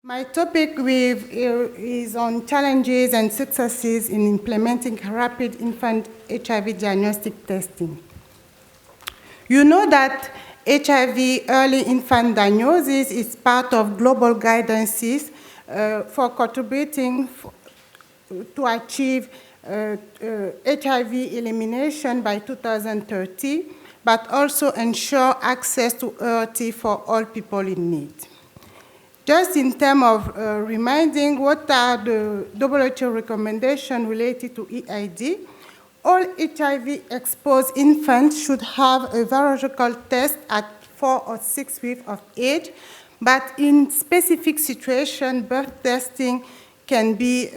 My topic is on challenges and successes in implementing rapid infant HIV diagnostic testing. You know that HIV early infant diagnosis is part of global guidances for contributing to achieve HIV elimination by 2030, but also ensure access to ERT for all people in need. Just in terms of reminding what are the WHO recommendations related to EID, all HIV-exposed infants should have a virological test at 4 or 6 weeks of age, but in specific situations, birth testing can be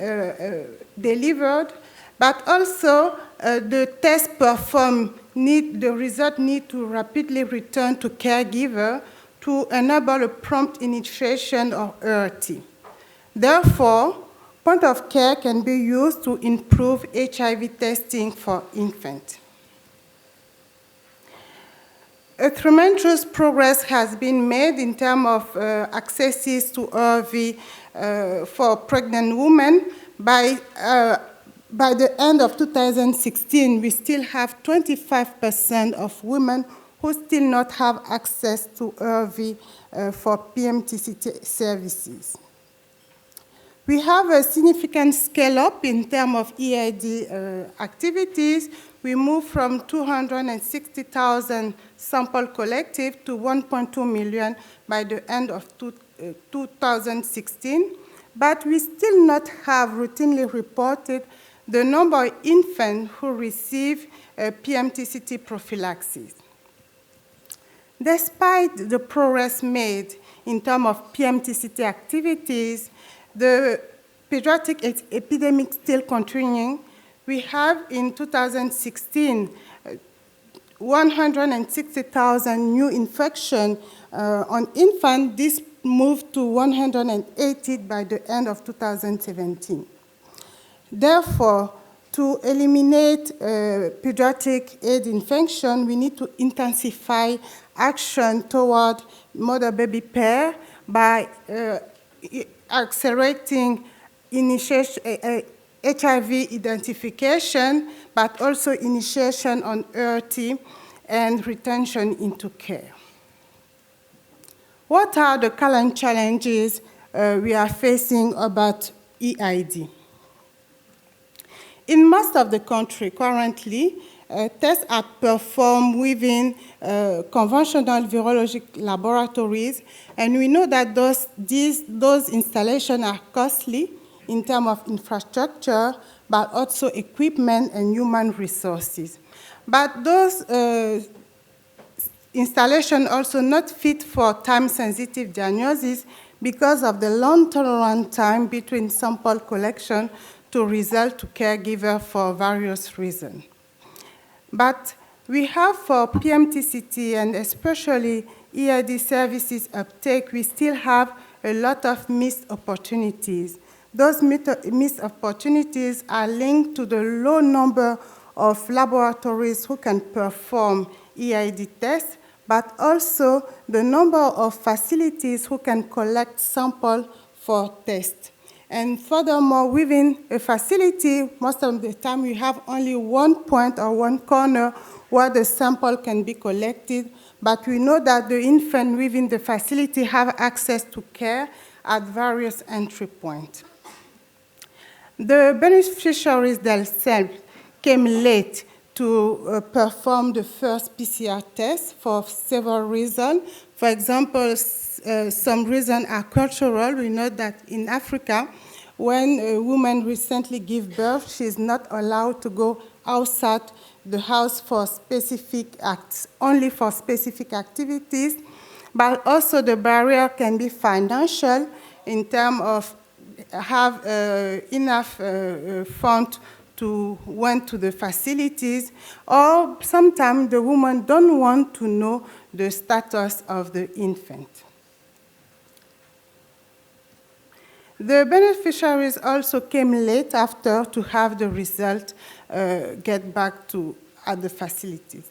delivered, but also the test performed, the result need to rapidly return to caregiver to enable a prompt initiation of ERT. Therefore, point of care can be used to improve HIV testing for infants. A tremendous progress has been made in terms of accesses to ERV for pregnant women. By the end of 2016, we still have 25% of women who still not have access to ERV for PMTCT services. We have a significant scale-up in terms of EID activities. We moved from 260,000 sample collected to 1.2 million by the end of 2016, but we still not have routinely reported the number of infants who receive PMTCT prophylaxis. Despite the progress made in terms of PMTCT activities, the pediatric epidemic still continuing. We have in 2016, 160,000 new infections on infants. This moved to 180 by the end of 2017. Therefore, to eliminate pediatric AIDS infection, we need to intensify action toward mother-baby pair by accelerating HIV identification, but also initiation on ERT and retention into care. What are the current challenges we are facing about EID? In most of the country currently, tests are performed within conventional virologic laboratories, and we know that those installations are costly in terms of infrastructure, but also equipment and human resources. But those installations also not fit for time-sensitive diagnosis because of the long turnaround time between sample collection to result to caregiver for various reasons. But we have for PMTCT and especially EID services uptake, we still have a lot of missed opportunities. Those missed opportunities are linked to the low number of laboratories who can perform EID tests, but also the number of facilities who can collect samples for tests. And furthermore, within a facility, most of the time we have only one point or one corner where the sample can be collected, but we know that the infant within the facility have access to care at various entry points. The beneficiaries themselves came late to perform the first PCR test for several reasons. For example, some reasons are cultural. We know that in Africa, when a woman recently gives birth, she's not allowed to go outside the house for specific acts, only for specific activities. But also the barrier can be financial in terms of have enough funds to went to the facilities, or sometimes the woman don't want to know the status of the infant. The beneficiaries also came late after to have the result get back to at the facilities.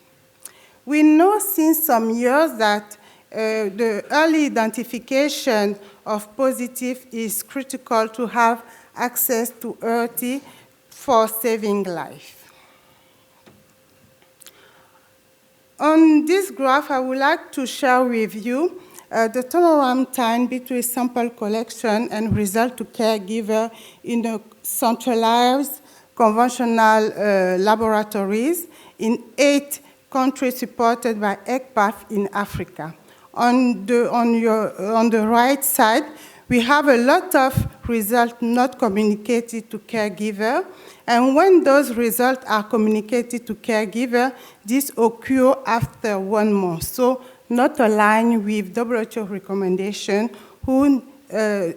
We know since some years that the early identification of positive is critical to have access to ERT for saving life. On this graph, I would like to share with you the turnaround time between sample collection and result to caregiver in a centralized conventional laboratories in 8 countries supported by ECPAF in Africa. On the right side, we have a lot of results not communicated to caregiver, and when those results are communicated to caregiver, this occurs after 1 month. So not aligned with WHO recommendation, who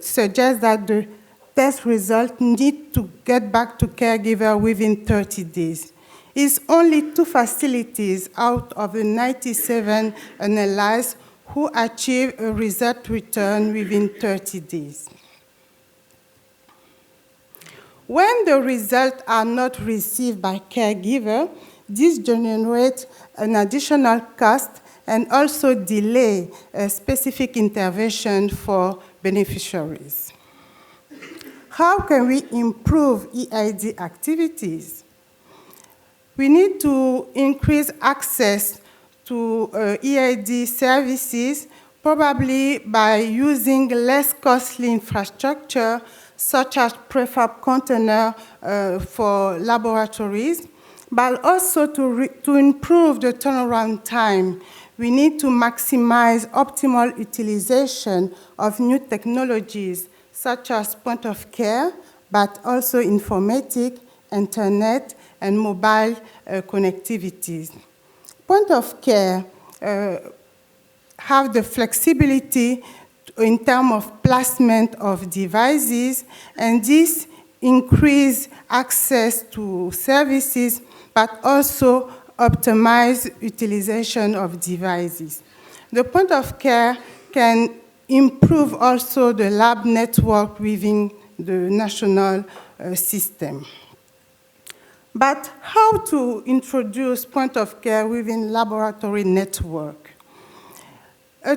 suggest that the test result need to get back to caregiver within 30 days. It's only 2 facilities out of the 97 analyzed who achieve a result return within 30 days. When the results are not received by caregiver, this generates an additional cost and also delay a specific intervention for beneficiaries. How can we improve EID activities? We need to increase access to EID services, probably by using less costly infrastructure, such as prefab container for laboratories, but also to improve the turnaround time. We need to maximize optimal utilization of new technologies, such as point of care, but also informatic, internet, and mobile connectivities. Point of care have the flexibility in terms of placement of devices, and this increase access to services, but also optimize utilization of devices. The point of care can improve also the lab network within the national system. But how to introduce point of care within laboratory network? A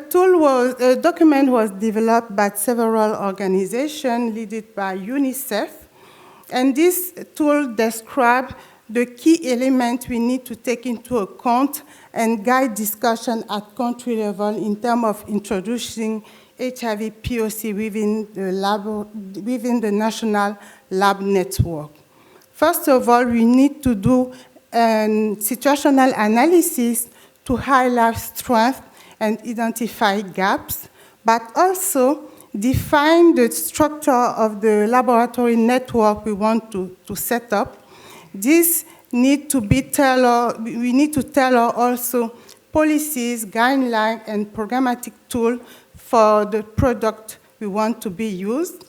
document was developed by several organizations led by UNICEF, and this tool describes the key elements we need to take into account and guide discussion at country level in terms of introducing HIV POC within the national lab network. First of all, we need to do situational analysis to highlight strengths and identify gaps, but also define the structure of the laboratory network we want to set up. This need to be tailored. We need to tailor also policies, guidelines, and programmatic tools for the product we want to be used.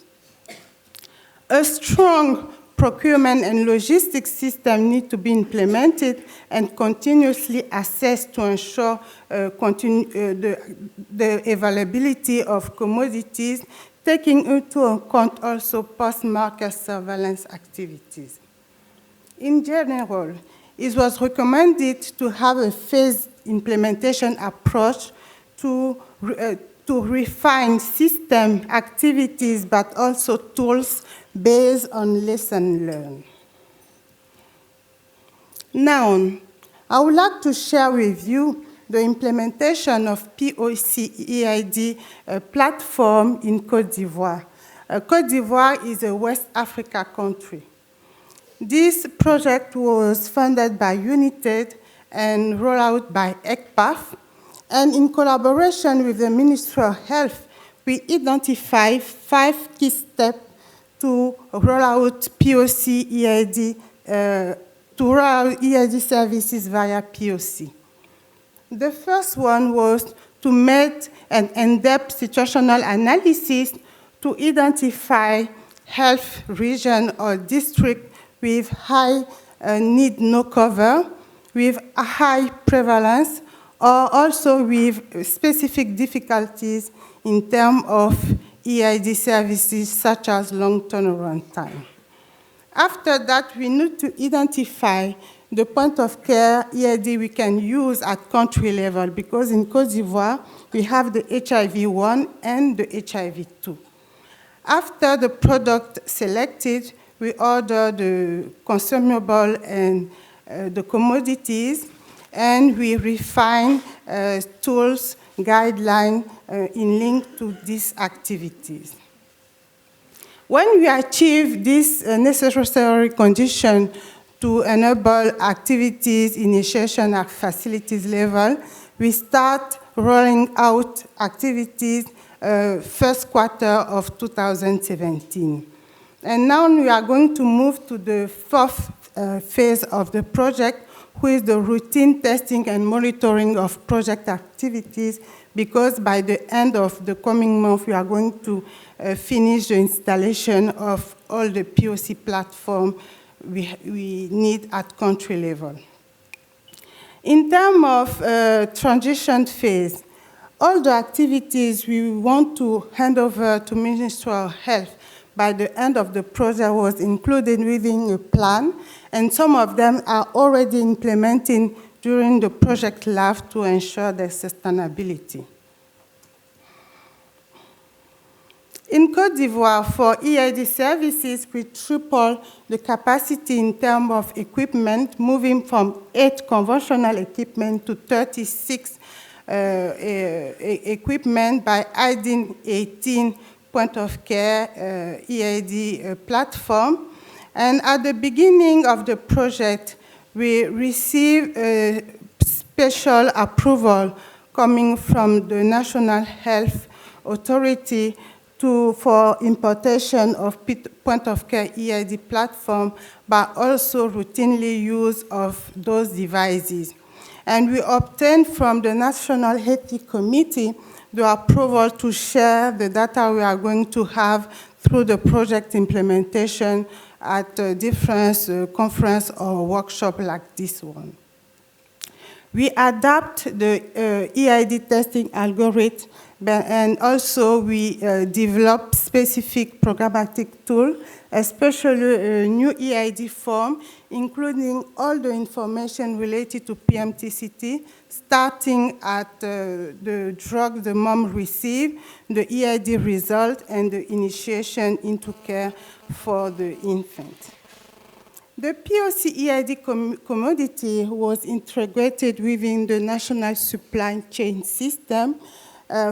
A strong procurement and logistics system need to be implemented and continuously assessed to ensure the availability of commodities, taking into account also post-market surveillance activities. In general, it was recommended to have a phased implementation approach to refine system activities, but also tools based on lessons learned. Now, I would like to share with you the implementation of POC EID platform in Côte d'Ivoire. Côte d'Ivoire is a West Africa country. This project was funded by UNITAID and rolled out by ECPAF, and in collaboration with the Ministry of Health, we identified 5 key steps to roll out POC EID, to roll out EID services via POC. The first one was to make an in-depth situational analysis to identify health region or district with high need no cover, with a high prevalence, or also with specific difficulties in terms of EID services such as long turnaround time. After that, we need to identify the point of care EID we can use at country level, because in Côte d'Ivoire, we have the HIV-1 and the HIV-2. After the product selected, we order the consumable and the commodities, and we refine tools, guidelines in link to these activities. When we achieve this necessary condition to enable activities initiation at facilities level, we start rolling out activities first quarter of 2017. And now we are going to move to the fourth phase of the project, which is the routine testing and monitoring of project activities, because by the end of the coming month, we are going to finish the installation of all the POC platform we need at country level. In terms of transition phase, all the activities we want to hand over to Ministry of Health by the end of the project was included within a plan, and some of them are already implementing during the project life to ensure their sustainability. In Côte d'Ivoire, for EID services, we triple the capacity in terms of equipment, moving from 8 conventional equipment to 36 equipment by adding 18 point of care EID platform. And at the beginning of the project, we received a special approval coming from the National Health Authority for importation of point-of-care EID platform, but also routinely use of those devices. And we obtained from the National Ethics Committee the approval to share the data we are going to have through the project implementation at different conference or workshop like this one. We adapt the EID testing algorithm, and also we develop specific programmatic tool, especially a new EID form, including all the information related to PMTCT, starting at the drug the mom received, the EID result, and the initiation into care for the infant. The POC EID commodity was integrated within the national supply chain system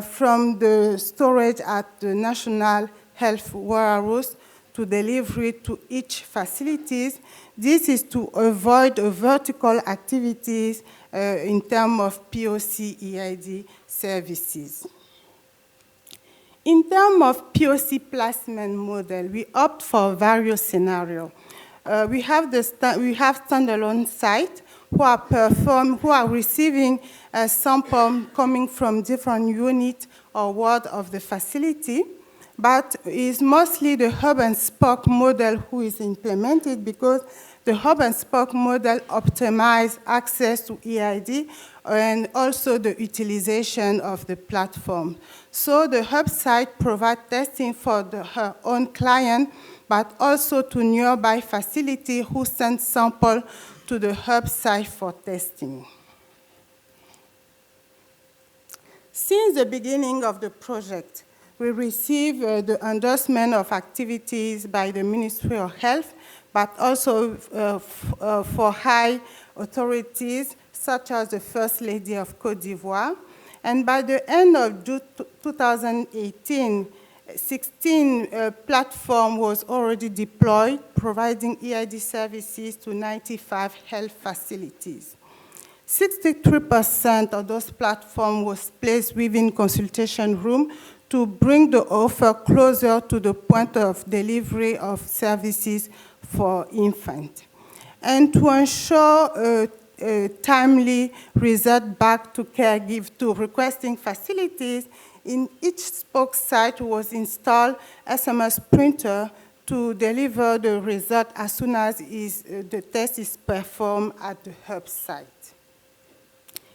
from the storage at the National Health Warehouse to delivery to each facilities. This is to avoid vertical activities in terms of POC EID services. In terms of POC placement model, we opt for various scenarios. We have standalone sites who are receiving a sample coming from different units or ward of the facility, but it's mostly the hub and spoke model who is implemented, because the hub and spoke model optimizes access to EID and also the utilization of the platform. So the hub site provides testing for her own client, but also to nearby facility who send sample to the hub site for testing. Since the beginning of the project, we received the endorsement of activities by the Ministry of Health, but also for high authorities, such as the First Lady of Côte d'Ivoire. And by the end of June 2018, 16 platform was already deployed, providing EID services to 95 health facilities. 63% of those platforms was placed within consultation room to bring the offer closer to the point of delivery of services for infants. And to ensure a timely result back to to requesting facilities, in each spoke site was installed SMS printer to deliver the result as soon as the test is performed at the hub site.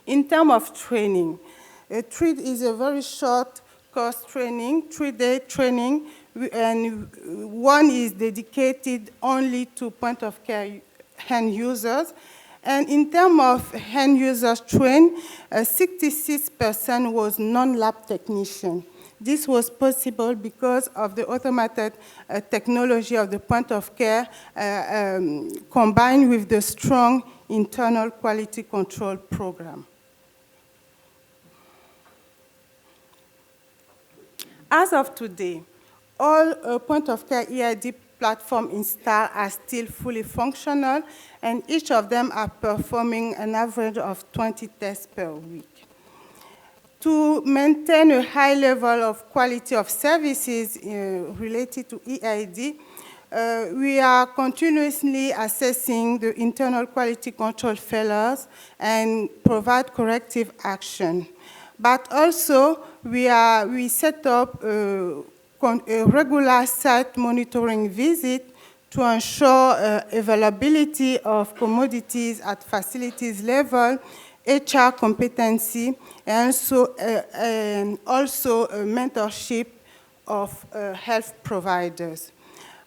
In terms of training, it is a very short course training, 3-day training, and one is dedicated only to point-of-care hand users, And in terms of end users trained, 66% was non-lab technician. This was possible because of the automated technology of the point of care combined with the strong internal quality control program. As of today, all point of care EID platform installed are still fully functional, and each of them are performing an average of 20 tests per week. To maintain a high level of quality of services related to EID, we are continuously assessing the internal quality control failures and provide corrective action. But also, we set up a regular site monitoring visit to ensure availability of commodities at facilities level, HR competency, and also mentorship of health providers.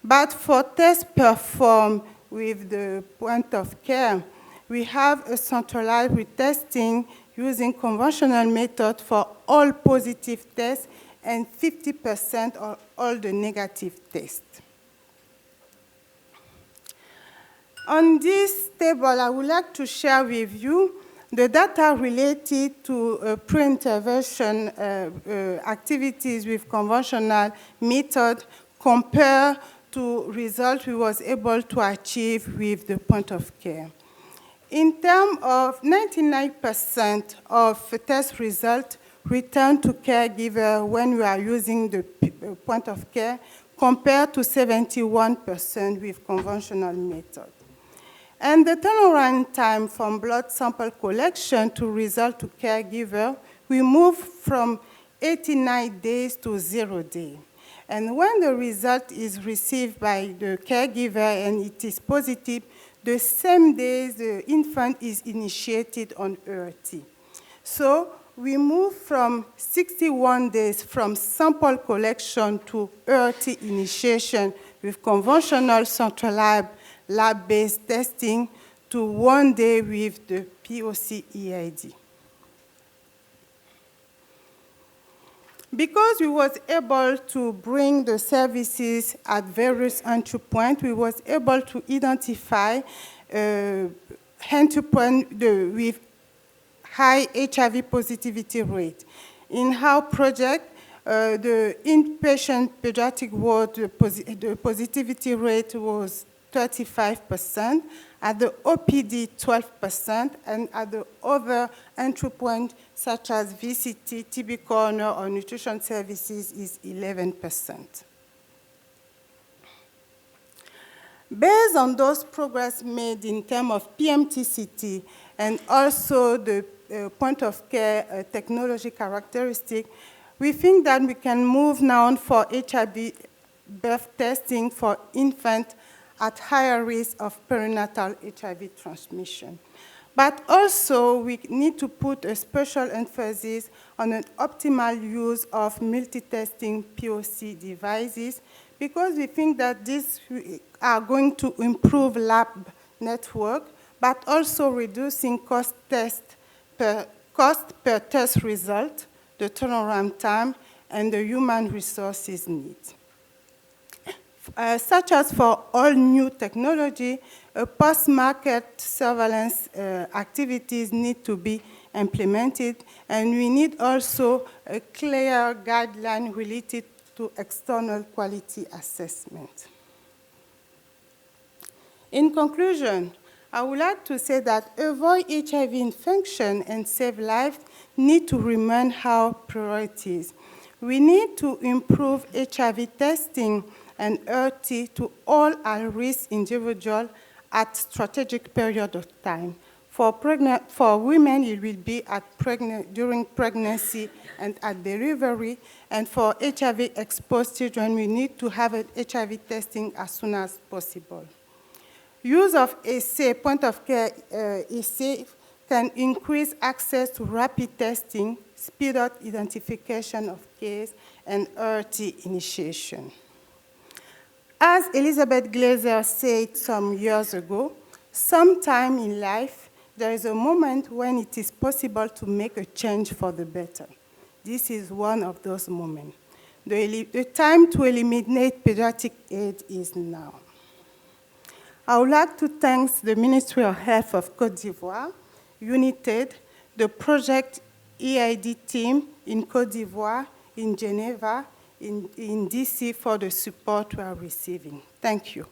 But for tests performed with the point of care, we have a centralized retesting using conventional method for all positive tests and 50% of all the negative tests. On this table, I would like to share with you the data related to pre-intervention activities with conventional method compared to results we was able to achieve with the point of care. In terms of 99% of test results return to caregiver when we are using the point of care compared to 71% with conventional method. And the turnaround time from blood sample collection to result to caregiver, we move from 89 days to 0 days. And when the result is received by the caregiver and it is positive, the same day the infant is initiated on ERT. So we move from 61 days from sample collection to ERT initiation with conventional central lab-based testing to 1 day with the POC EID. Because we was able to bring the services at various entry points, we was able to identify entry points with high HIV positivity rate. In our project, the inpatient pediatric ward, the positivity rate was 35%, at the OPD 12%, and at the other entry points such as VCT, TB corner, or nutrition services is 11%. Based on those progress made in terms of PMTCT and also the point of care technology characteristic, we think that we can move now for HIV birth testing for infants at higher risk of perinatal HIV transmission. But also, we need to put a special emphasis on an optimal use of multi-testing POC devices because we think that these are going to improve lab network, but also reducing cost per test result, the turnaround time, and the human resources needs. Such as for all new technology, post-market surveillance activities need to be implemented, and we need also a clear guideline related to external quality assessment. In conclusion, I would like to say that avoid HIV infection and save lives need to remain our priorities. We need to improve HIV testing and ERT to all at-risk individuals at strategic period of time. For women, it will be during pregnancy and at delivery, and for HIV-exposed children, we need to have an HIV testing as soon as possible. Use of assay, point-of-care assay, can increase access to rapid testing, speed up identification of case, and ERT initiation. As Elizabeth Glaser said some years ago, sometime in life, there is a moment when it is possible to make a change for the better. This is one of those moments. The time to eliminate pediatric AIDS is now. I would like to thank the Ministry of Health of Côte d'Ivoire, UNITAID, the Project EID team in Côte d'Ivoire, in Geneva, in DC for the support we are receiving. Thank you.